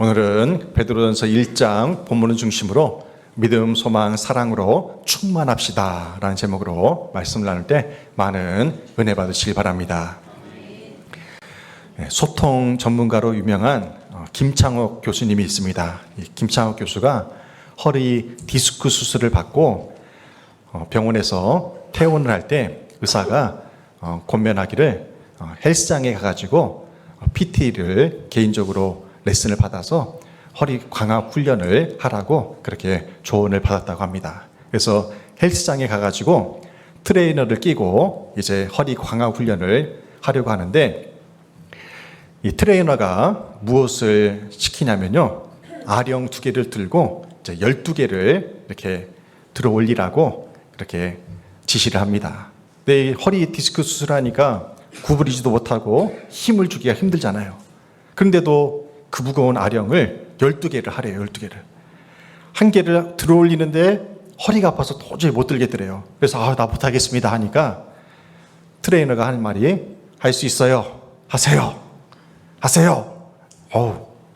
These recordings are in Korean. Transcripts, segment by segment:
오늘은 베드로전서 1장 본문을 중심으로 믿음, 소망, 사랑으로 충만합시다 라는 제목으로 말씀을 나눌 때 많은 은혜 받으시길 바랍니다. 소통 전문가로 유명한 김창옥 교수님이 있습니다. 김창옥 교수가 허리 디스크 수술을 받고 병원에서 퇴원을 할 때 의사가 권면하기를 헬스장에 가가지고 PT를 개인적으로 레슨을 받아서 허리 강화 훈련을 하라고 그렇게 조언을 받았다고 합니다. 그래서 헬스장에 가가지고 트레이너를 끼고 이제 허리 강화 훈련을 하려고 하는데, 이 트레이너가 무엇을 시키냐면요, 아령 2개를 들고 이제 12개를 이렇게 들어 올리라고 그렇게 지시를 합니다. 근데 이 허리 디스크 수술하니까 구부리지도 못하고 힘을 주기가 힘들잖아요. 그런데도 그 무거운 아령을 12개를 하래요. 12개를. 한 개를 들어 올리는데 허리가 아파서 도저히 못 들겠더래요. 그래서 나 못하겠습니다 하니까 트레이너가 하는 말이, 할 수 있어요. 하세요.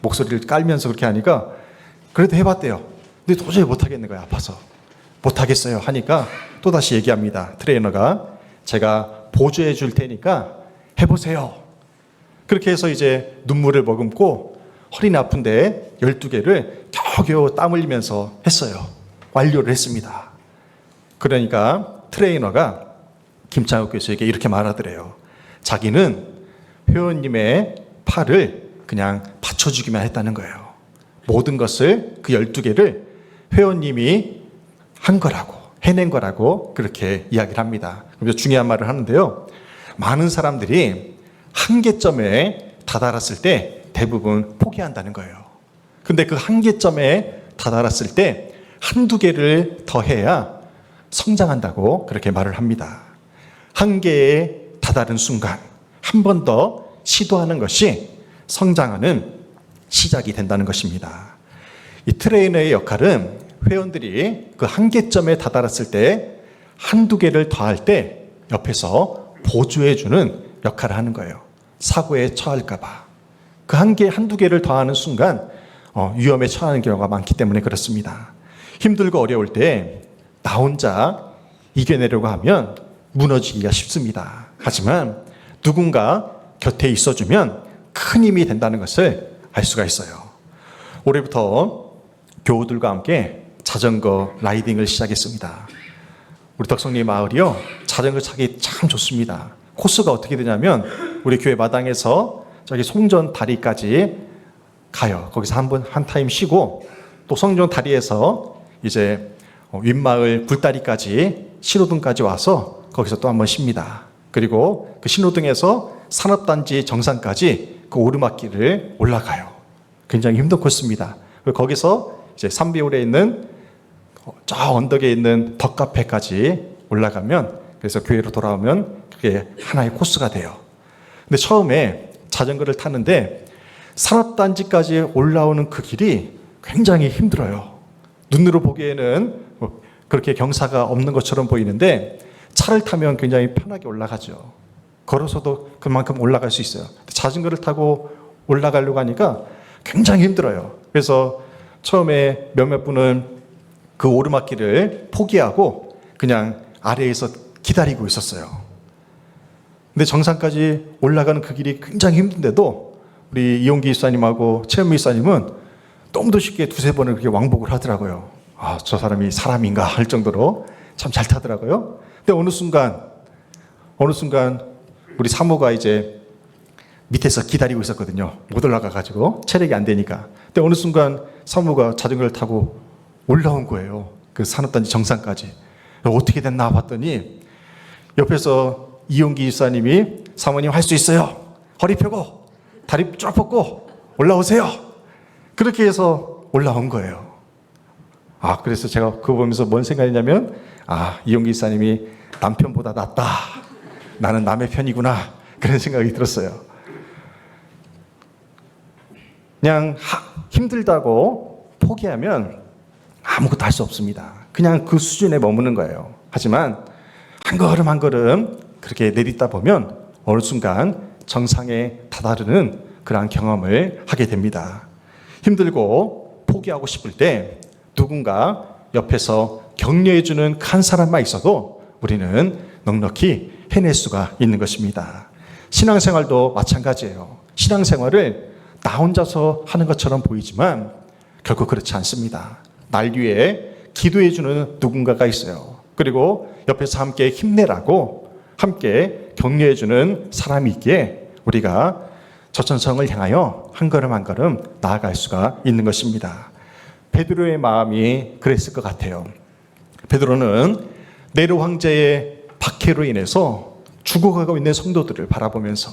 목소리를 깔면서 그렇게 하니까 그래도 해봤대요. 근데 도저히 못하겠는 거예요. 아파서. 못하겠어요 하니까 또다시 얘기합니다. 트레이너가, 제가 보조해 줄 테니까 해보세요. 그렇게 해서 이제 눈물을 머금고 허리는 아픈데 12개를 겨우겨우 땀 흘리면서 했어요. 완료를 했습니다. 그러니까 트레이너가 김창욱 교수에게 이렇게 말하더래요. 자기는 회원님의 팔을 그냥 받쳐주기만 했다는 거예요. 모든 것을, 그 12개를 회원님이 한 거라고, 해낸 거라고 그렇게 이야기를 합니다. 그래서 중요한 말을 하는데요, 많은 사람들이 한계점에 다다랐을 때 대부분 포기한다는 거예요. 근데 그 한계점에 다다랐을 때 한두 개를 더 해야 성장한다고 그렇게 말을 합니다. 한계에 다다른 순간 한 번 더 시도하는 것이 성장하는 시작이 된다는 것입니다. 이 트레이너의 역할은 회원들이 그 한계점에 다다랐을 때 한두 개를 더 할 때 옆에서 보조해주는 역할을 하는 거예요. 사고에 처할까 봐. 그 한두 개를 더하는 순간 위험에 처하는 경우가 많기 때문에 그렇습니다. 힘들고 어려울 때 나 혼자 이겨내려고 하면 무너지기가 쉽습니다. 하지만 누군가 곁에 있어주면 큰 힘이 된다는 것을 알 수가 있어요. 올해부터 교우들과 함께 자전거 라이딩을 시작했습니다. 우리 덕성리 마을이요, 자전거 타기 참 좋습니다. 코스가 어떻게 되냐면 우리 교회 마당에서 저기 송전 다리까지 가요. 거기서 한 타임 쉬고 또 송전 다리에서 이제 윗마을 굴다리까지 신호등까지 와서 거기서 또 한번 쉽니다. 그리고 그 신호등에서 산업단지 정상까지 그 오르막길을 올라가요. 굉장히 힘든 코스입니다. 거기서 이제 산비올에 있는 저 언덕에 있는 덕카페까지 올라가면, 그래서 교회로 돌아오면 그게 하나의 코스가 돼요. 근데 처음에 자전거를 타는데 산업단지까지 올라오는 그 길이 굉장히 힘들어요. 눈으로 보기에는 그렇게 경사가 없는 것처럼 보이는데 차를 타면 굉장히 편하게 올라가죠. 걸어서도 그만큼 올라갈 수 있어요. 자전거를 타고 올라가려고 하니까 굉장히 힘들어요. 그래서 처음에 몇몇 분은 그 오르막길을 포기하고 그냥 아래에서 기다리고 있었어요. 근데 정상까지 올라가는 그 길이 굉장히 힘든데도 우리 이용기 이사님하고 최현미 이사님은 너무도 쉽게 2-3번을 그렇게 왕복을 하더라고요. 저 사람이 사람인가 할 정도로 참 잘 타더라고요. 근데 어느 순간 우리 사모가 이제 밑에서 기다리고 있었거든요. 못 올라가가지고 체력이 안 되니까. 근데 어느 순간 사모가 자전거를 타고 올라온 거예요. 그 산업단지 정상까지. 어떻게 됐나 봤더니 옆에서 이용기 집사님이, 사모님 할 수 있어요. 허리 펴고 다리 쭉 뻗고 올라오세요. 그렇게 해서 올라온 거예요. 그래서 제가 그거 보면서 뭔 생각이냐면, 이용기 집사님이 남편보다 낫다. 나는 남의 편이구나. 그런 생각이 들었어요. 그냥 힘들다고 포기하면 아무것도 할 수 없습니다. 그냥 그 수준에 머무는 거예요. 하지만 한 걸음 한 걸음 그렇게 내딛다 보면 어느 순간 정상에 다다르는 그러한 경험을 하게 됩니다. 힘들고 포기하고 싶을 때 누군가 옆에서 격려해주는 한 사람만 있어도 우리는 넉넉히 해낼 수가 있는 것입니다. 신앙생활도 마찬가지예요. 신앙생활을 나 혼자서 하는 것처럼 보이지만 결국 그렇지 않습니다. 날 위해 기도해주는 누군가가 있어요. 그리고 옆에서 함께 힘내라고 함께 격려해주는 사람이 있기에 우리가 저천성을 향하여 한 걸음 한 걸음 나아갈 수가 있는 것입니다. 베드로의 마음이 그랬을 것 같아요. 베드로는 네로 황제의 박해로 인해서 죽어가고 있는 성도들을 바라보면서,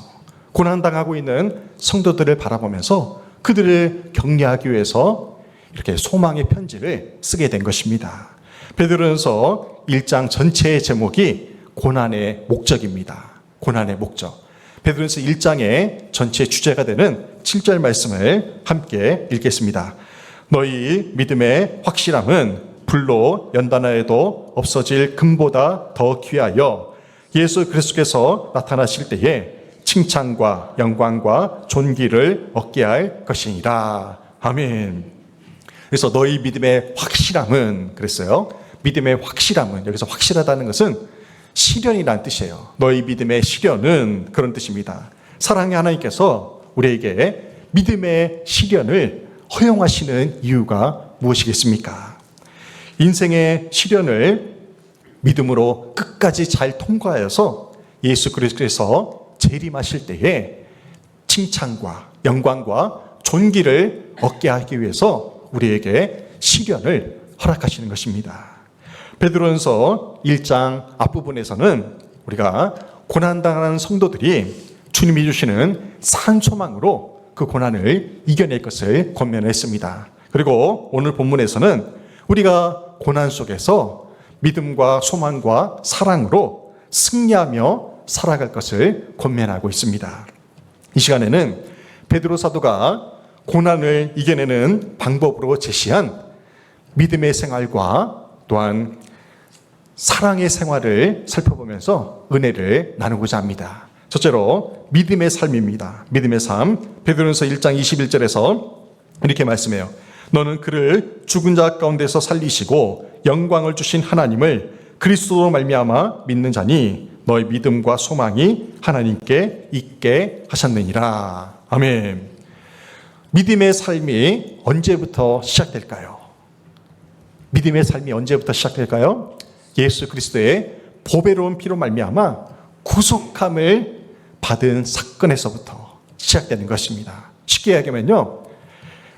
고난당하고 있는 성도들을 바라보면서 그들을 격려하기 위해서 이렇게 소망의 편지를 쓰게 된 것입니다. 베드로전서 1장 전체의 제목이 고난의 목적입니다. 고난의 목적. 베드로전서 1장의 전체 주제가 되는 7절 말씀을 함께 읽겠습니다. 너희 믿음의 확실함은 불로 연단하여도 없어질 금보다 더 귀하여 예수 그리스도께서 나타나실 때에 칭찬과 영광과 존귀를 얻게 할 것이니라. 아멘. 그래서 너희 믿음의 확실함은 그랬어요. 믿음의 확실함은, 여기서 확실하다는 것은 시련이라는 뜻이에요. 너희 믿음의 시련은 그런 뜻입니다. 사랑의 하나님께서 우리에게 믿음의 시련을 허용하시는 이유가 무엇이겠습니까? 인생의 시련을 믿음으로 끝까지 잘 통과하여서 예수 그리스도께서 재림하실 때에 칭찬과 영광과 존귀를 얻게 하기 위해서 우리에게 시련을 허락하시는 것입니다. 베드로전서 1장 앞부분에서는 우리가 고난당하는 성도들이 주님이 주시는 산소망으로 그 고난을 이겨낼 것을 권면했습니다. 그리고 오늘 본문에서는 우리가 고난 속에서 믿음과 소망과 사랑으로 승리하며 살아갈 것을 권면하고 있습니다. 이 시간에는 베드로 사도가 고난을 이겨내는 방법으로 제시한 믿음의 생활과 또한 사랑의 생활을 살펴보면서 은혜를 나누고자 합니다. 첫째로 믿음의 삶입니다. 믿음의 삶. 베드로전서 1장 21절에서 이렇게 말씀해요. 너는 그를 죽은 자 가운데서 살리시고 영광을 주신 하나님을 그리스도로 말미암아 믿는 자니 너의 믿음과 소망이 하나님께 있게 하셨느니라. 아멘. 믿음의 삶이 언제부터 시작될까요? 믿음의 삶이 언제부터 시작될까요? 예수 그리스도의 보배로운 피로 말미암아 구속함을 받은 사건에서부터 시작되는 것입니다. 쉽게 이야기하면요,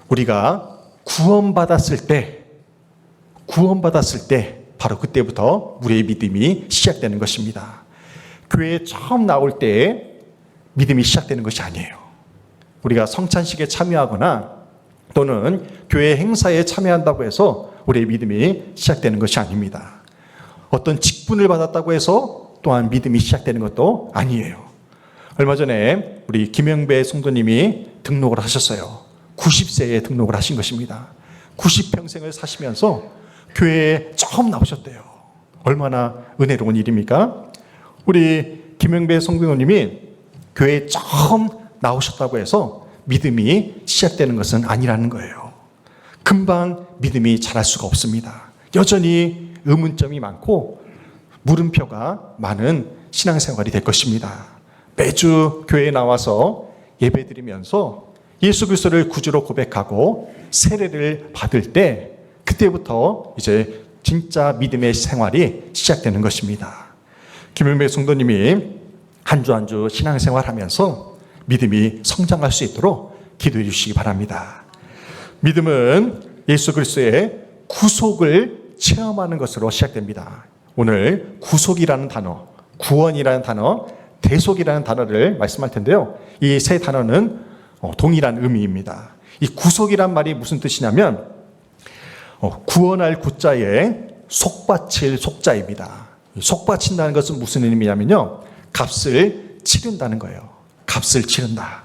우리가 구원받았을 때 바로 그때부터 우리의 믿음이 시작되는 것입니다. 교회에 처음 나올 때 믿음이 시작되는 것이 아니에요. 우리가 성찬식에 참여하거나 또는 교회 행사에 참여한다고 해서 우리의 믿음이 시작되는 것이 아닙니다. 어떤 직분을 받았다고 해서 또한 믿음이 시작되는 것도 아니에요. 얼마 전에 우리 김영배 성도님이 등록을 하셨어요. 90세에 등록을 하신 것입니다. 90평생을 사시면서 교회에 처음 나오셨대요. 얼마나 은혜로운 일입니까? 우리 김영배 성도님이 교회에 처음 나오셨다고 해서 믿음이 시작되는 것은 아니라는 거예요. 금방 믿음이 자랄 수가 없습니다. 여전히 의문점이 많고 물음표가 많은 신앙생활이 될 것입니다. 매주 교회에 나와서 예배드리면서 예수 그리스도를 구주로 고백하고 세례를 받을 때 그때부터 이제 진짜 믿음의 생활이 시작되는 것입니다. 김영배 성도님이 한 주 한 주 신앙생활하면서 믿음이 성장할 수 있도록 기도해 주시기 바랍니다. 믿음은 예수 그리스도의 구속을 체험하는 것으로 시작됩니다. 오늘 구속이라는 단어, 구원이라는 단어, 대속이라는 단어를 말씀할 텐데요. 이 세 단어는 동일한 의미입니다. 이 구속이란 말이 무슨 뜻이냐면 구원할 구자에 속바칠 속자입니다. 속바친다는 것은 무슨 의미냐면요, 값을 치른다는 거예요. 값을 치른다.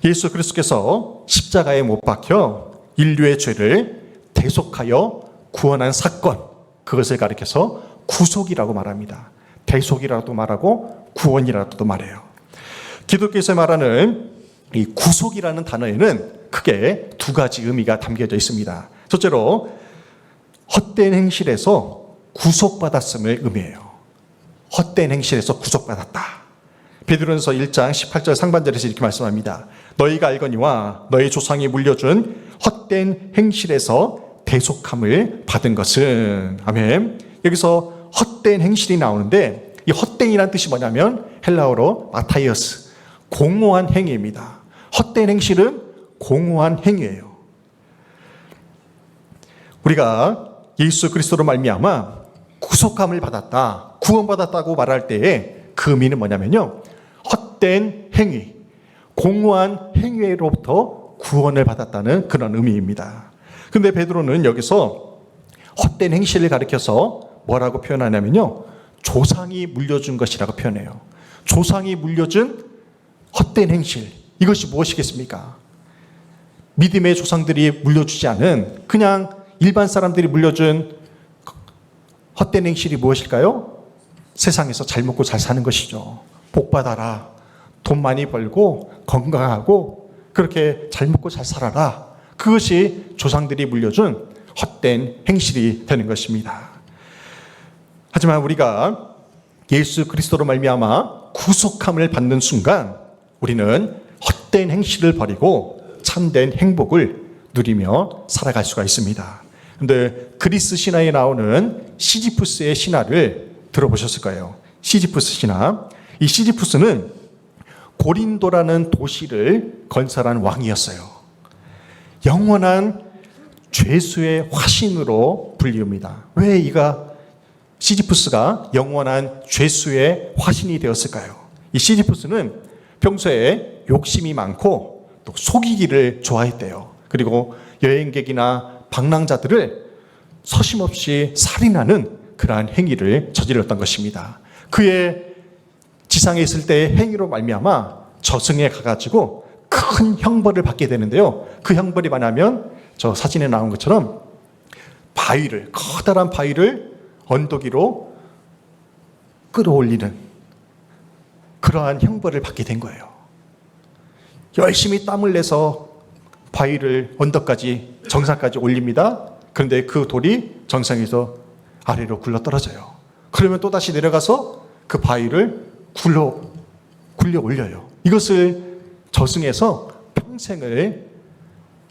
예수 그리스도께서 십자가에 못 박혀 인류의 죄를 대속하여 구원한 사건, 그것을 가리켜서 구속이라고 말합니다. 대속이라고도 말하고 구원이라고도 말해요. 기독교에서 말하는 이 구속이라는 단어에는 크게 두 가지 의미가 담겨져 있습니다. 첫째로 헛된 행실에서 구속받았음을 의미해요. 헛된 행실에서 구속받았다. 베드로전서 1장 18절 상반절에서 이렇게 말씀합니다. 너희가 알거니와 너희 조상이 물려준 헛된 행실에서 대속함을 받은 것은. 아멘. 여기서 헛된 행실이 나오는데 이 헛된이란 뜻이 뭐냐면 헬라어로 마타이어스, 공허한 행위입니다. 헛된 행실은 공허한 행위예요. 우리가 예수 그리스도로 말미암아 구속함을 받았다, 구원받았다고 말할 때에 그 의미는 뭐냐면요, 헛된 행위, 공허한 행위로부터 구원을 받았다는 그런 의미입니다. 근데 베드로는 여기서 헛된 행실을 가리켜서 뭐라고 표현하냐면요, 조상이 물려준 것이라고 표현해요. 조상이 물려준 헛된 행실, 이것이 무엇이겠습니까? 믿음의 조상들이 물려주지 않은 그냥 일반 사람들이 물려준 헛된 행실이 무엇일까요? 세상에서 잘 먹고 잘 사는 것이죠. 복 받아라, 돈 많이 벌고 건강하고 그렇게 잘 먹고 잘 살아라. 그것이 조상들이 물려준 헛된 행실이 되는 것입니다. 하지만 우리가 예수 그리스도로 말미암아 구속함을 받는 순간 우리는 헛된 행실을 버리고 참된 행복을 누리며 살아갈 수가 있습니다. 그런데 그리스 신화에 나오는 시지푸스의 신화를 들어보셨을 거예요. 시지푸스 신화. 이 시지푸스는 고린도라는 도시를 건설한 왕이었어요. 영원한 죄수의 화신으로 불리웁니다. 왜 이가 시지푸스가 영원한 죄수의 화신이 되었을까요? 이 시지푸스는 평소에 욕심이 많고 또 속이기를 좋아했대요. 그리고 여행객이나 방랑자들을 서심없이 살인하는 그러한 행위를 저질렀던 것입니다. 그의 지상에 있을 때의 행위로 말미암아 저승에 가가지고 큰 형벌을 받게 되는데요. 그 형벌이 뭐냐면 저 사진에 나온 것처럼 커다란 바위를 언덕 위로 끌어올리는 그러한 형벌을 받게 된 거예요. 열심히 땀을 내서 바위를 언덕까지, 정상까지 올립니다. 그런데 그 돌이 정상에서 아래로 굴러 떨어져요. 그러면 또다시 내려가서 그 바위를 굴려 올려요. 이것을 저승에서 평생을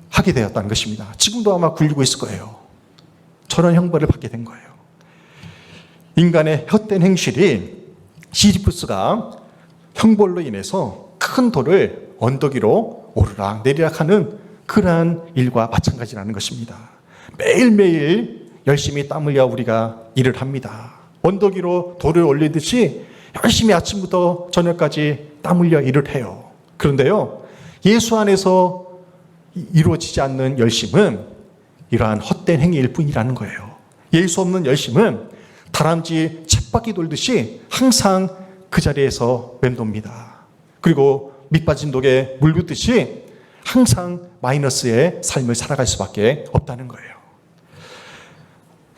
하게 되었다는 것입니다. 지금도 아마 굴리고 있을 거예요. 저런 형벌을 받게 된 거예요. 인간의 헛된 행실이 시지푸스가 형벌로 인해서 큰 돌을 언덕 위로 오르락 내리락 하는 그러한 일과 마찬가지라는 것입니다. 매일매일 열심히 땀 흘려 우리가 일을 합니다. 언덕 위로 돌을 올리듯이 열심히 아침부터 저녁까지 땀 흘려 일을 해요. 그런데요, 예수 안에서 이루어지지 않는 열심은 이러한 헛된 행위일 뿐이라는 거예요. 예수 없는 열심은 다람쥐 쳇바퀴 돌듯이 항상 그 자리에서 맴돕니다. 그리고 밑빠진 독에 물 붓듯이 항상 마이너스의 삶을 살아갈 수밖에 없다는 거예요.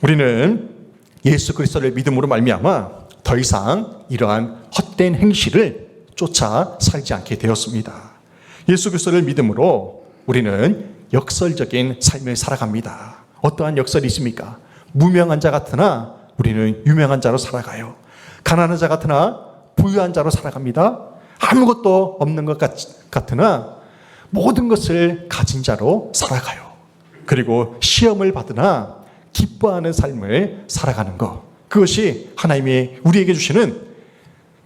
우리는 예수 그리스도를 믿음으로 말미암아 더 이상 이러한 헛된 행실을 쫓아 살지 않게 되었습니다. 예수 그리스도를 믿음으로 우리는 역설적인 삶을 살아갑니다. 어떠한 역설이 있습니까? 무명한 자 같으나 우리는 유명한 자로 살아가요. 가난한 자 같으나 부유한 자로 살아갑니다. 아무것도 없는 것 같으나 모든 것을 가진 자로 살아가요. 그리고 시험을 받으나 기뻐하는 삶을 살아가는 것, 그것이 하나님이 우리에게 주시는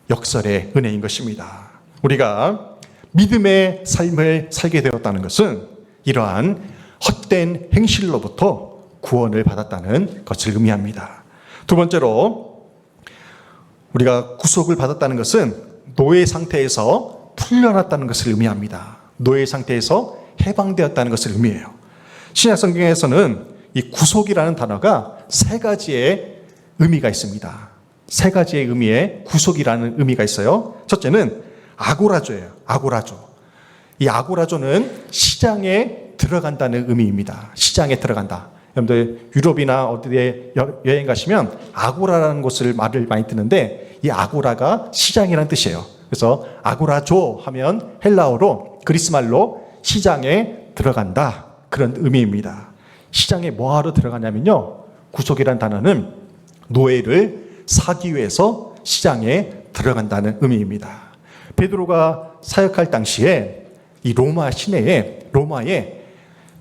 역설의 은혜인 것입니다. 우리가 믿음의 삶을 살게 되었다는 것은 이러한 헛된 행실로부터 구원을 받았다는 것을 의미합니다. 두 번째로 우리가 구속을 받았다는 것은 노예 상태에서 풀려났다는 것을 의미합니다. 노예 상태에서 해방되었다는 것을 의미해요. 신약 성경에서는 이 구속이라는 단어가 세 가지의 의미가 있습니다. 세 가지의 의미의 구속이라는 의미가 있어요. 첫째는 아고라조예요. 아고라조. 이 아고라조는 시장에 들어간다는 의미입니다. 시장에 들어간다. 여러분들 유럽이나 어디에 여행 가시면 아고라라는 곳을 말을 많이 듣는데 이 아고라가 시장이라는 뜻이에요. 그래서 아고라조 하면 헬라어로 그리스 말로 시장에 들어간다, 그런 의미입니다. 시장에 뭐하러 들어가냐면요, 구속이란 단어는 노예를 사기 위해서 시장에 들어간다는 의미입니다. 베드로가 사역할 당시에 이 로마 시내에, 로마에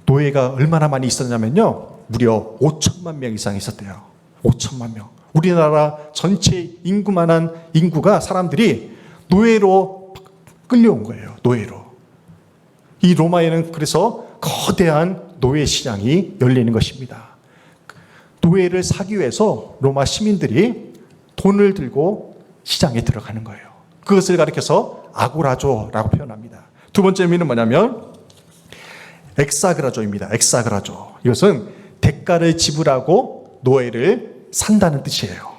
노예가 얼마나 많이 있었냐면요, 무려 5천만 명 이상 있었대요. 5천만 명. 우리나라 전체 인구만한 인구가, 사람들이 노예로 끌려온 거예요. 노예로. 이 로마에는 그래서 거대한 노예 시장이 열리는 것입니다. 노예를 사기 위해서 로마 시민들이 돈을 들고 시장에 들어가는 거예요. 그것을 가리켜서 아고라조라고 표현합니다. 두 번째 의미는 뭐냐면 엑사그라조입니다. 엑사그라조. 이것은 대가를 지불하고 노예를 산다는 뜻이에요.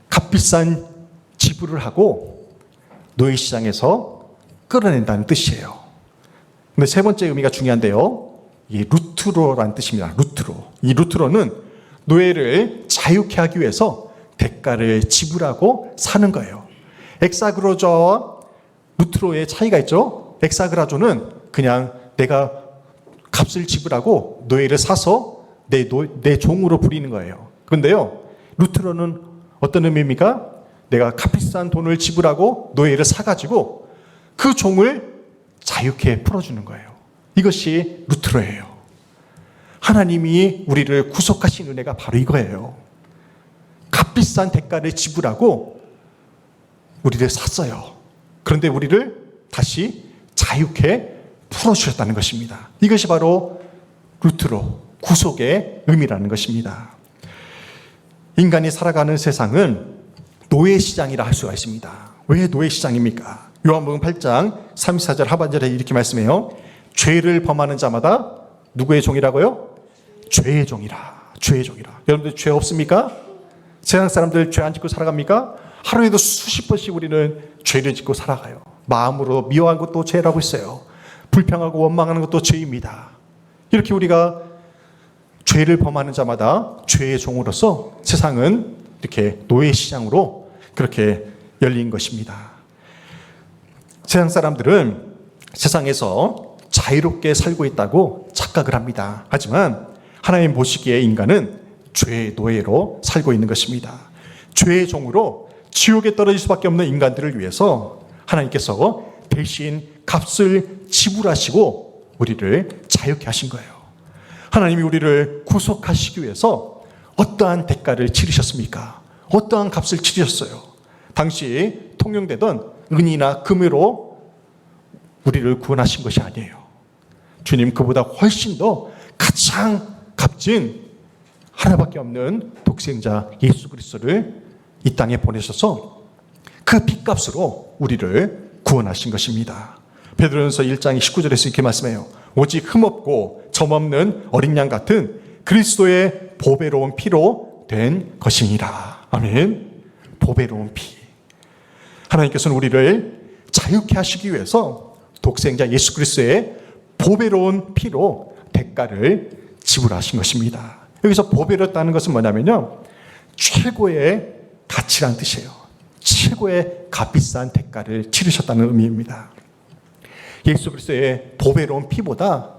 값비싼 지불을 하고 노예 시장에서 끌어낸다는 뜻이에요. 근데 세 번째 의미가 중요한데요, 이 루트로라는 뜻입니다. 루트로. 이 루트로는 노예를 자유케 하기 위해서 대가를 지불하고 사는 거예요. 엑사그라조와 루트로의 차이가 있죠. 엑사그라조는 그냥 내가 값을 지불하고 노예를 사서 내 종으로 부리는 거예요. 그런데요, 루트로는 어떤 의미입니까? 내가 값비싼 돈을 지불하고 노예를 사가지고 그 종을 자유케 풀어주는 거예요. 이것이 루트로예요. 하나님이 우리를 구속하신 은혜가 바로 이거예요. 값비싼 대가를 지불하고 우리를 샀어요. 그런데 우리를 다시 자유케 풀어주셨다는 것입니다. 이것이 바로 루트로, 구속의 의미라는 것입니다. 인간이 살아가는 세상은 노예시장이라 할 수가 있습니다. 왜 노예시장입니까? 요한복음 8장 34절 하반절에 이렇게 말씀해요. 죄를 범하는 자마다 누구의 종이라고요? 죄의 종이라. 죄의 종이라. 여러분들 죄 없습니까? 세상 사람들 죄 안 짓고 살아갑니까? 하루에도 수십 번씩 우리는 죄를 짓고 살아가요. 마음으로 미워한 것도 죄라고 있어요. 불평하고 원망하는 것도 죄입니다. 이렇게 우리가 죄를 범하는 자마다 죄의 종으로서 세상은 이렇게 노예시장으로 그렇게 열린 것입니다. 세상 사람들은 세상에서 자유롭게 살고 있다고 착각을 합니다. 하지만 하나님 보시기에 인간은 죄의 노예로 살고 있는 것입니다. 죄의 종으로 지옥에 떨어질 수밖에 없는 인간들을 위해서 하나님께서 대신 값을 지불하시고 우리를 자유케 하신 거예요. 하나님이 우리를 구속하시기 위해서 어떠한 대가를 치르셨습니까? 어떠한 값을 치르셨어요? 당시 통용되던 은이나 금으로 우리를 구원하신 것이 아니에요. 주님 그보다 훨씬 더 가장 값진 하나밖에 없는 독생자 예수 그리스도를 이 땅에 보내셔서 그 핏값으로 우리를 구원하신 것입니다. 베드로전서 1장 19절에서 이렇게 말씀해요. 오직 흠없고 점없는 어린 양 같은 그리스도의 보배로운 피로 된 것이니라. 아멘. 보배로운 피. 하나님께서는 우리를 자유케 하시기 위해서 독생자 예수 그리스도의 보배로운 피로 대가를 지불하신 것입니다. 여기서 보배롭다는 것은 뭐냐면요, 최고의 가치란 뜻이에요. 최고의 값비싼 대가를 치르셨다는 의미입니다. 예수 그리스도의 보배로운 피보다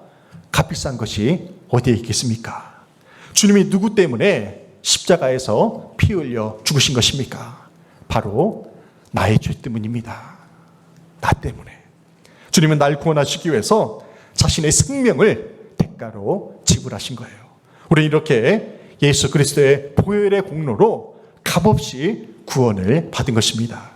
값비싼 것이 어디에 있겠습니까? 주님이 누구 때문에 십자가에서 피 흘려 죽으신 것입니까? 바로 나의 죄 때문입니다. 나 때문에. 주님은 날 구원하시기 위해서 자신의 생명을 대가로 지불하신 거예요. 우리는 이렇게 예수 그리스도의 보혈의 공로로 값없이 구원을 받은 것입니다.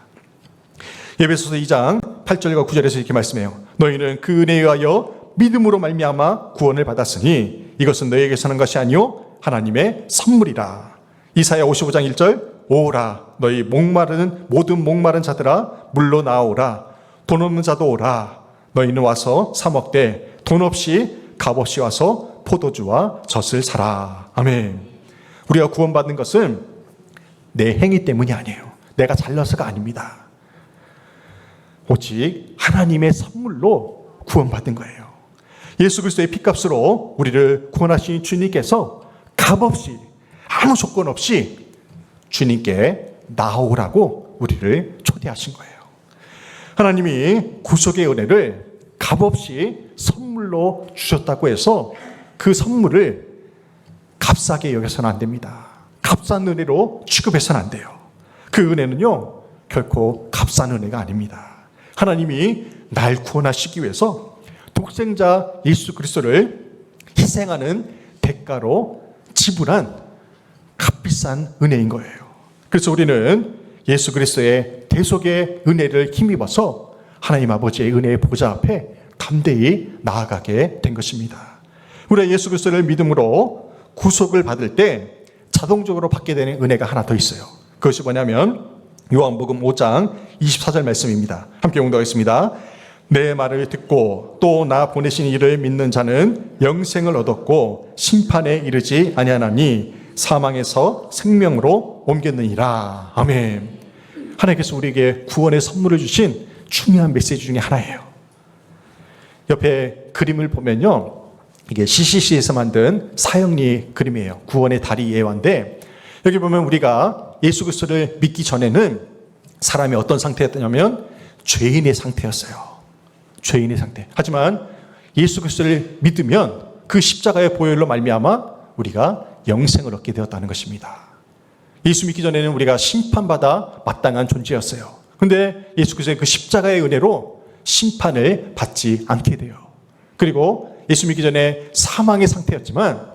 에베소서 2장 8절과 9절에서 이렇게 말씀해요. 너희는 그 은혜에 의하여 믿음으로 말미암아 구원을 받았으니 이것은 너희에게서 난 것이 아니요 하나님의 선물이라. 이사야 55장 1절 오라 너희 모든 목마른 자들아 물러 나오라 돈 없는 자도 오라 너희는 와서 사 먹되 돈 없이 값없이 와서 포도주와 젖을 사라. 아멘. 우리가 구원받는 것은 내 행위 때문이 아니에요. 내가 잘나서가 아닙니다. 오직 하나님의 선물로 구원받은 거예요. 예수 그리스도의 피값으로 우리를 구원하신 주님께서 값없이 아무 조건 없이 주님께 나오라고 우리를 초대하신 거예요. 하나님이 구속의 은혜를 값없이 선물로 주셨다고 해서 그 선물을 값싸게 여겨서는 안 됩니다. 값싼 은혜로 취급해서는 안 돼요. 그 은혜는요, 결코 값싼 은혜가 아닙니다. 하나님이 날 구원하시기 위해서 독생자 예수 그리스도를 희생하는 대가로 지불한 값비싼 은혜인 거예요. 그래서 우리는 예수 그리스도의 대속의 은혜를 힘입어서 하나님 아버지의 은혜의 보좌 앞에 담대히 나아가게 된 것입니다. 우리가 예수 그리스도를 믿음으로 구속을 받을 때 자동적으로 받게 되는 은혜가 하나 더 있어요. 그것이 뭐냐면 요한복음 5장 24절 말씀입니다. 함께 공독하겠습니다. 내 말을 듣고 또 나 보내신 이를 믿는 자는 영생을 얻었고 심판에 이르지 아니하나니 사망에서 생명으로 옮겼느니라. 아멘. 하나님께서 우리에게 구원의 선물을 주신 중요한 메시지 중에 하나예요. 옆에 그림을 보면요, 이게 CCC에서 만든 사형리 그림이에요. 구원의 다리 예화인데, 여기 보면 우리가 예수 그리스도를 믿기 전에는 사람이 어떤 상태였냐면 죄인의 상태였어요. 죄인의 상태. 하지만 예수 그리스도를 믿으면 그 십자가의 보혈로 말미암아 우리가 영생을 얻게 되었다는 것입니다. 예수 믿기 전에는 우리가 심판받아 마땅한 존재였어요. 그런데 예수 그리스도의 그 십자가의 은혜로 심판을 받지 않게 돼요. 그리고 예수 믿기 전에 사망의 상태였지만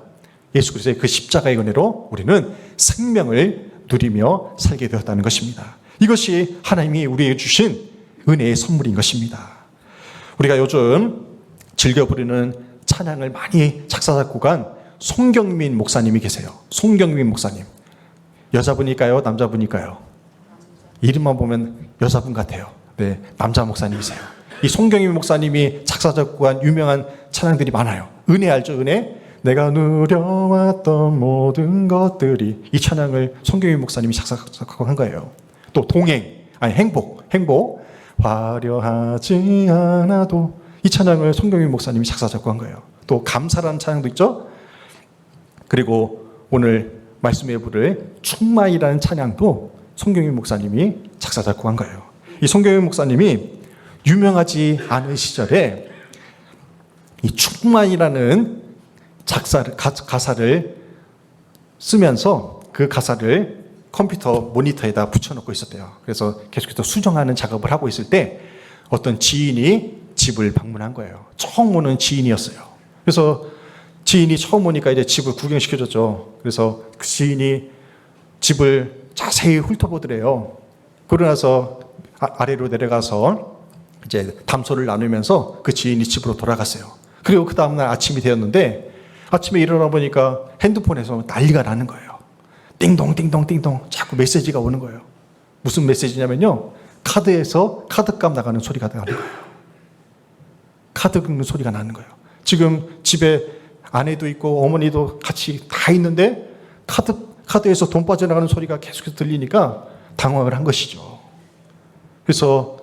예수 그리스도의 그 십자가의 은혜로 우리는 생명을 누리며 살게 되었다는 것입니다. 이것이 하나님이 우리에게 주신 은혜의 선물인 것입니다. 우리가 요즘 즐겨 부르는 찬양을 많이 작사 작곡한 송경민 목사님이 계세요. 송경민 목사님. 여자분일까요? 남자분일까요? 이름만 보면 여자분 같아요. 네, 남자 목사님이세요. 이 송경민 목사님이 작사 작곡한 유명한 찬양들이 많아요. 은혜 알죠? 은혜? 내가 누려왔던 모든 것들이, 이 찬양을 송경민 목사님이 작사 작곡한 거예요. 또 행복. 화려하지 않아도, 이 찬양을 송경민 목사님이 작사 작곡한 거예요. 또 감사라는 찬양도 있죠. 그리고 오늘 말씀에 부를 충만이라는 찬양도 송경민 목사님이 작사 작곡한 거예요. 이 송경민 목사님이 유명하지 않은 시절에 이 충만이라는 가사를 쓰면서 그 가사를 컴퓨터 모니터에다 붙여놓고 있었대요. 그래서 계속해서 수정하는 작업을 하고 있을 때 어떤 지인이 집을 방문한 거예요. 처음 오는 지인이었어요. 그래서 지인이 처음 오니까 이제 집을 구경시켜줬죠. 그래서 그 지인이 집을 자세히 훑어보더래요. 그러고 나서 아래로 내려가서 이제 담소를 나누면서 그 지인이 집으로 돌아갔어요. 그리고 그 다음날 아침이 되었는데, 아침에 일어나 보니까 핸드폰에서 난리가 나는 거예요. 띵동 자꾸 메시지가 오는 거예요. 무슨 메시지냐면요, 카드에서 카드값 나가는 소리가 나는 거예요. 카드 긁는 소리가 나는 거예요. 지금 집에 아내도 있고 어머니도 같이 다 있는데 카드에서 돈 빠져나가는 소리가 계속해서 들리니까 당황을 한 것이죠. 그래서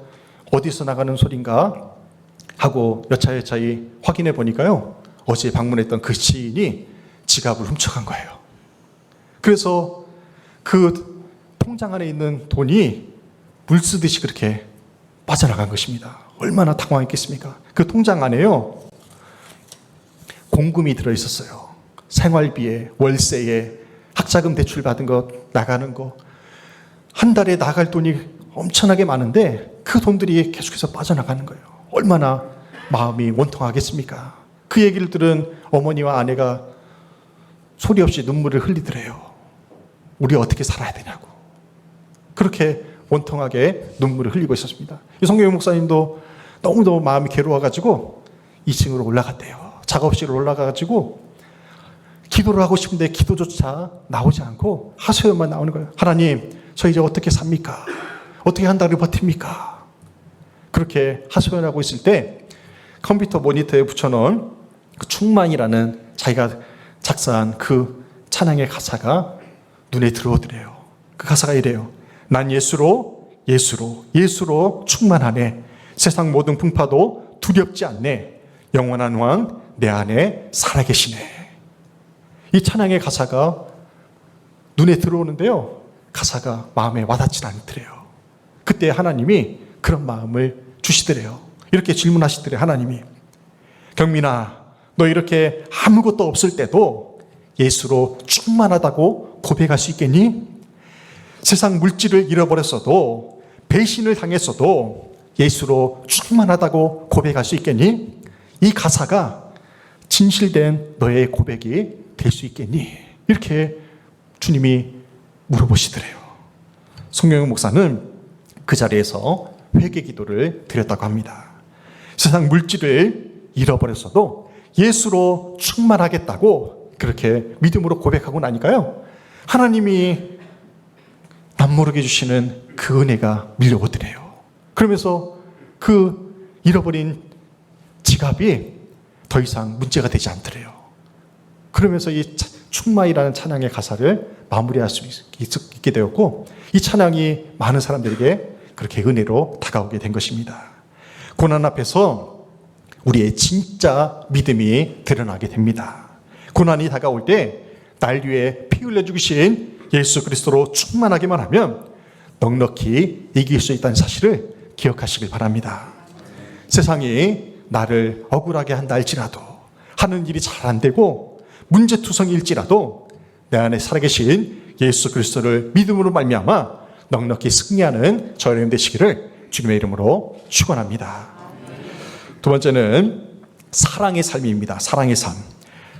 어디서 나가는 소린가 하고 여차여차히 확인해 보니까요, 어제 방문했던 그 지인이 지갑을 훔쳐간 거예요. 그래서 그 통장 안에 있는 돈이 물쓰듯이 그렇게 빠져나간 것입니다. 얼마나 당황했겠습니까? 그 통장 안에요, 공금이 들어있었어요. 생활비에, 월세에, 학자금 대출 받은 거, 나가는 거. 한 달에 나갈 돈이 엄청나게 많은데 그 돈들이 계속해서 빠져나가는 거예요. 얼마나 마음이 원통하겠습니까? 그 얘기를 들은 어머니와 아내가 소리 없이 눈물을 흘리더래요. 우리 어떻게 살아야 되냐고. 그렇게 원통하게 눈물을 흘리고 있었습니다. 이 송경민 목사님도 너무너무 마음이 괴로워가지고 2층으로 올라갔대요. 작업실로 올라가가지고 기도를 하고 싶은데 기도조차 나오지 않고 하소연만 나오는 거예요. 하나님, 저 이제 어떻게 삽니까? 어떻게 한 달을 버팁니까? 그렇게 하소연하고 있을 때 컴퓨터 모니터에 붙여놓은 그 충만이라는 자기가 작사한 그 찬양의 가사가 눈에 들어오더래요. 그 가사가 이래요. 난 예수로 충만하네. 세상 모든 풍파도 두렵지 않네. 영원한 왕 내 안에 살아계시네. 이 찬양의 가사가 눈에 들어오는데요, 가사가 마음에 와닿지 않더래요. 그때 하나님이 그런 마음을 주시더래요. 이렇게 질문하시더래요. 하나님이, 경민아, 너 이렇게 아무것도 없을 때도 예수로 충만하다고 고백할 수 있겠니? 세상 물질을 잃어버렸어도, 배신을 당했어도 예수로 충만하다고 고백할 수 있겠니? 이 가사가 진실된 너의 고백이 될 수 있겠니? 이렇게 주님이 물어보시더래요. 송영훈 목사는 그 자리에서 회개 기도를 드렸다고 합니다. 세상 물질을 잃어버렸어도 예수로 충만하겠다고 그렇게 믿음으로 고백하고 나니까요, 하나님이 남모르게 주시는 그 은혜가 밀려오더래요. 그러면서 그 잃어버린 지갑이 더 이상 문제가 되지 않더래요. 그러면서 이 충만이라는 찬양의 가사를 마무리할 수 있게 되었고, 이 찬양이 많은 사람들에게 그렇게 은혜로 다가오게 된 것입니다. 고난 앞에서 우리의 진짜 믿음이 드러나게 됩니다. 고난이 다가올 때 날 위해 피 흘려 죽으신 예수 그리스도로 충만하기만 하면 넉넉히 이길 수 있다는 사실을 기억하시길 바랍니다. 세상이 나를 억울하게 한다 할지라도, 하는 일이 잘 안 되고 문제투성일지라도 내 안에 살아계신 예수 그리스도를 믿음으로 말미암아 넉넉히 승리하는 저희 여러분 되시기를 주님의 이름으로 축원합니다. 두 번째는 사랑의 삶입니다. 사랑의 삶.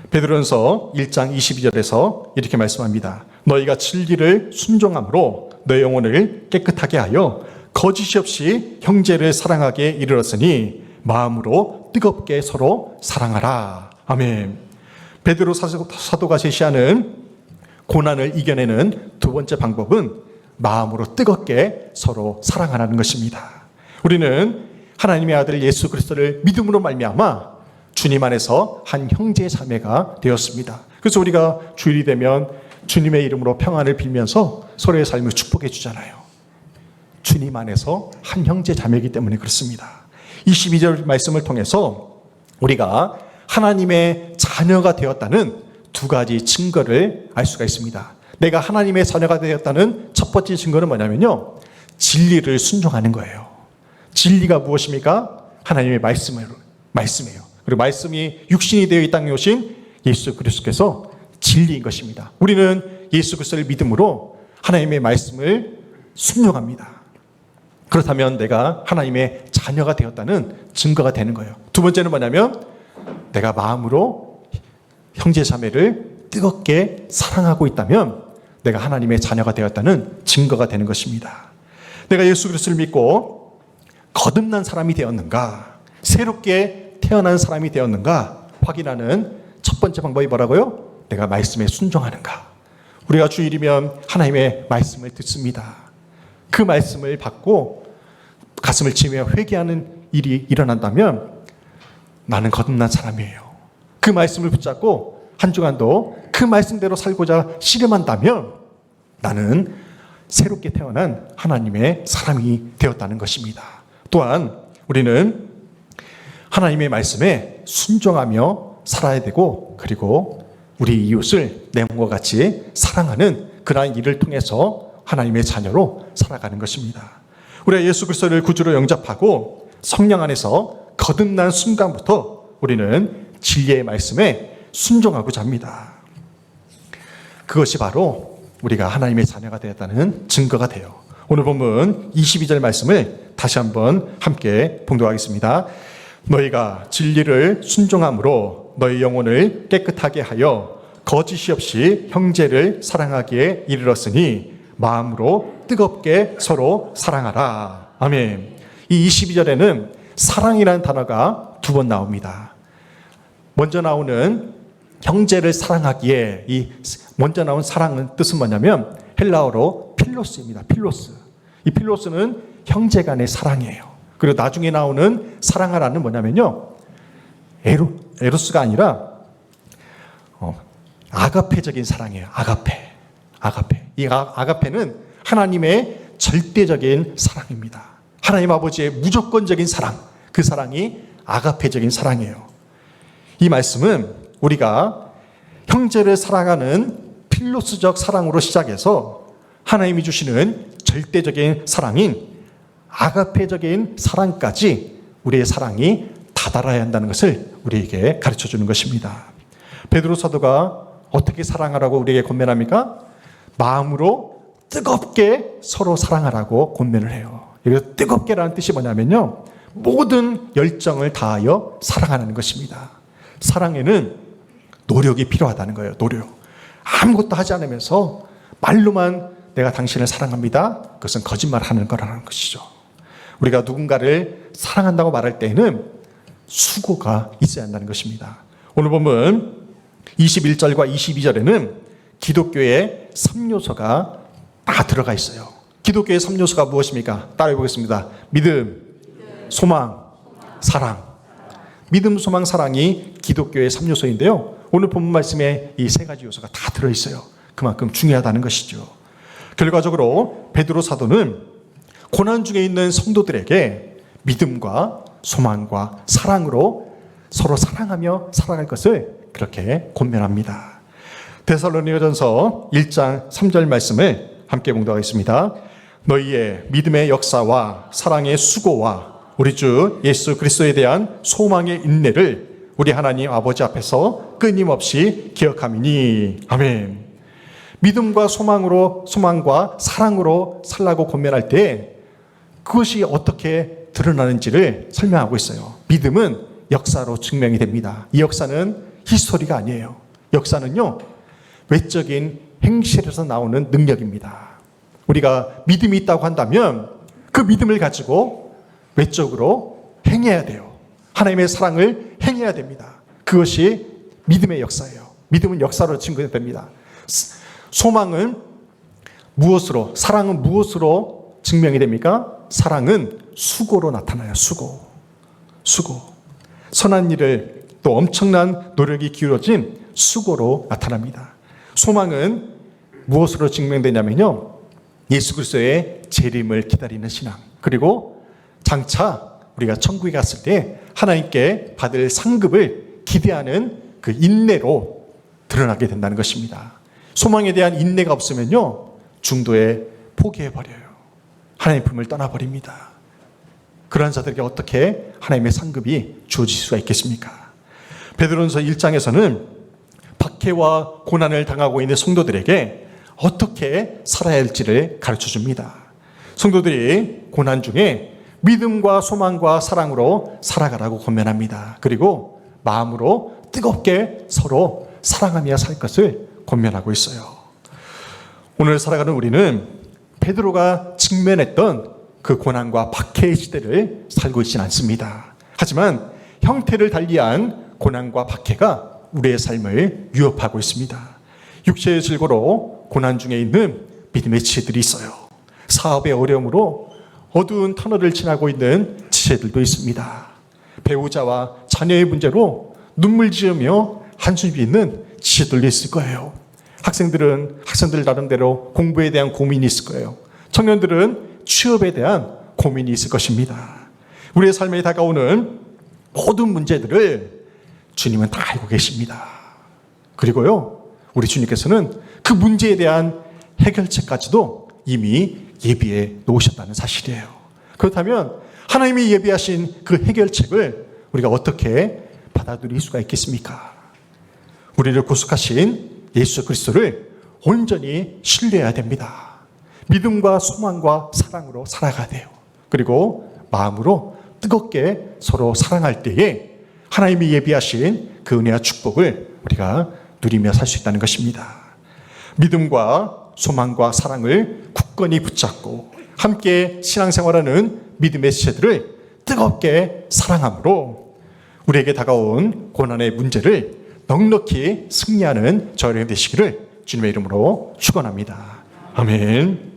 베드로전서 1장 22절에서 이렇게 말씀합니다. 너희가 진리를 순종함으로 너희 영혼을 깨끗하게 하여 거짓이 없이 형제를 사랑하게 이르렀으니 마음으로 뜨겁게 서로 사랑하라. 아멘. 베드로 사도가 제시하는 고난을 이겨내는 두 번째 방법은 마음으로 뜨겁게 서로 사랑하라는 것입니다. 우리는 하나님의 아들 예수 그리스도를 믿음으로 말미암아 주님 안에서 한 형제 자매가 되었습니다. 그래서 우리가 주일이 되면 주님의 이름으로 평안을 빌면서 서로의 삶을 축복해 주잖아요. 주님 안에서 한 형제 자매이기 때문에 그렇습니다. 22절 말씀을 통해서 우리가 하나님의 자녀가 되었다는 두 가지 증거를 알 수가 있습니다. 내가 하나님의 자녀가 되었다는 첫 번째 증거는 뭐냐면요, 진리를 순종하는 거예요. 진리가 무엇입니까? 하나님의 말씀이에요. 그리고 말씀이 육신이 되어 이 땅에 오신 예수 그리스도께서 진리인 것입니다. 우리는 예수 그리스도를 믿음으로 하나님의 말씀을 순종합니다. 그렇다면 내가 하나님의 자녀가 되었다는 증거가 되는 거예요. 두 번째는 뭐냐면 내가 마음으로 형제 자매를 뜨겁게 사랑하고 있다면 내가 하나님의 자녀가 되었다는 증거가 되는 것입니다. 내가 예수 그리스도를 믿고 거듭난 사람이 되었는가, 새롭게 태어난 사람이 되었는가 확인하는 첫 번째 방법이 뭐라고요? 내가 말씀에 순종하는가. 우리가 주일이면 하나님의 말씀을 듣습니다. 그 말씀을 받고 가슴을 치며 회개하는 일이 일어난다면 나는 거듭난 사람이에요. 그 말씀을 붙잡고 한 주간도 그 말씀대로 살고자 씨름한다면 나는 새롭게 태어난 하나님의 사람이 되었다는 것입니다. 또한 우리는 하나님의 말씀에 순종하며 살아야 되고, 그리고 우리 이웃을 내 몸과 같이 사랑하는 그러한 일을 통해서 하나님의 자녀로 살아가는 것입니다. 우리가 예수 그리스도를 구주로 영접하고 성령 안에서 거듭난 순간부터 우리는 진리의 말씀에 순종하고자 합니다. 그것이 바로 우리가 하나님의 자녀가 되었다는 증거가 돼요. 오늘 본문 22절 말씀을 다시 한번 함께 봉독하겠습니다. 너희가 진리를 순종함으로 너희 영혼을 깨끗하게 하여 거짓이 없이 형제를 사랑하기에 이르렀으니 마음으로 뜨겁게 서로 사랑하라. 아멘. 이 22절에는 사랑이라는 단어가 두 번 나옵니다. 먼저 나오는 형제를 사랑하기에, 이 먼저 나온 사랑은 뜻은 뭐냐면 헬라어로 필로스입니다. 필로스. 이 필로스는 형제 간의 사랑이에요. 그리고 나중에 나오는 사랑하라는 뭐냐면요, 에로스가 아니라 아가페적인 사랑이에요. 아가페. 이 아가페는 하나님의 절대적인 사랑입니다. 하나님 아버지의 무조건적인 사랑, 그 사랑이 아가페적인 사랑이에요. 이 말씀은 우리가 형제를 사랑하는 필로스적 사랑으로 시작해서 하나님이 주시는 절대적인 사랑인 아가페적인 사랑까지 우리의 사랑이 다달아야 한다는 것을 우리에게 가르쳐 주는 것입니다. 베드로 사도가 어떻게 사랑하라고 우리에게 권면합니까? 마음으로 뜨겁게 서로 사랑하라고 권면을 해요. 여기서 뜨겁게라는 뜻이 뭐냐면요, 모든 열정을 다하여 사랑하는 것입니다. 사랑에는 노력이 필요하다는 거예요. 노력. 아무것도 하지 않으면서 말로만 내가 당신을 사랑합니다, 그것은 거짓말하는 거라는 것이죠. 우리가 누군가를 사랑한다고 말할 때에는 수고가 있어야 한다는 것입니다. 오늘 보면 21절과 22절에는 기독교의 3요소가 다 들어가 있어요. 기독교의 3요소가 무엇입니까? 따라해 보겠습니다. 믿음, 소망, 사랑. 믿음, 소망, 사랑이 기독교의 3요소인데요. 오늘 본문 말씀에 이 세 가지 요소가 다 들어있어요. 그만큼 중요하다는 것이죠. 결과적으로 베드로 사도는 고난 중에 있는 성도들에게 믿음과 소망과 사랑으로 서로 사랑하며 살아갈 것을 그렇게 권면합니다. 데살로니가전서 1장 3절 말씀을 함께 봉독하겠습니다. 너희의 믿음의 역사와 사랑의 수고와 우리 주 예수 그리스도에 대한 소망의 인내를 우리 하나님 아버지 앞에서 끊임없이 기억함이니. 아멘. 믿음과 소망과 사랑으로 살라고 권면할 때 그것이 어떻게 드러나는지를 설명하고 있어요. 믿음은 역사로 증명이 됩니다. 이 역사는 히스토리가 아니에요. 역사는요, 외적인 행실에서 나오는 능력입니다. 우리가 믿음이 있다고 한다면 그 믿음을 가지고 외적으로 행해야 돼요. 하나님의 사랑을 행해야 됩니다. 그것이 믿음의 역사예요. 믿음은 역사로 증거됩니다. 소망은 무엇으로, 사랑은 무엇으로 증명이 됩니까? 사랑은 수고로 나타나요. 수고. 선한 일을 또 엄청난 노력이 기울어진 수고로 나타납니다. 소망은 무엇으로 증명되냐면요, 예수 그리스도의 재림을 기다리는 신앙, 그리고 장차 우리가 천국에 갔을 때 하나님께 받을 상급을 기대하는 그 인내로 드러나게 된다는 것입니다. 소망에 대한 인내가 없으면요, 중도에 포기해버려요. 하나님의 품을 떠나버립니다. 그러한 자들에게 어떻게 하나님의 상급이 주어질 수가 있겠습니까? 베드로전서 1장에서는 박해와 고난을 당하고 있는 성도들에게 어떻게 살아야 할지를 가르쳐 줍니다. 성도들이 고난 중에 믿음과 소망과 사랑으로 살아가라고 권면합니다. 그리고 마음으로 뜨겁게 서로 사랑하며 살 것을 권면하고 있어요. 오늘 살아가는 우리는 베드로가 직면했던 그 고난과 박해의 시대를 살고 있지는 않습니다. 하지만 형태를 달리한 고난과 박해가 우리의 삶을 위협하고 있습니다. 육체의 질고로 고난 중에 있는 믿음의 지체들이 있어요. 사업의 어려움으로 어두운 터널을 지나고 있는 지체들도 있습니다. 배우자와 자녀의 문제로 눈물 지으며 한숨 짓는 지체들도 있을 거예요. 학생들 나름대로 공부에 대한 고민이 있을 거예요. 청년들은 취업에 대한 고민이 있을 것입니다. 우리의 삶에 다가오는 모든 문제들을 주님은 다 알고 계십니다. 그리고요, 우리 주님께서는 그 문제에 대한 해결책까지도 이미 예비해 놓으셨다는 사실이에요. 그렇다면 하나님이 예비하신 그 해결책을 우리가 어떻게 받아들일 수가 있겠습니까? 우리를 구속하신 예수 그리스도를 온전히 신뢰해야 됩니다. 믿음과 소망과 사랑으로 살아가야 돼요. 그리고 마음으로 뜨겁게 서로 사랑할 때에 하나님이 예비하신 그 은혜와 축복을 우리가 누리며 살 수 있다는 것입니다. 믿음과 소망과 사랑을 굳건히 붙잡고 함께 신앙생활하는 믿음의 지체들을 뜨겁게 사랑함으로 우리에게 다가온 고난의 문제를 넉넉히 승리하는 저희가 되시기를 주님의 이름으로 축원합니다. 아멘.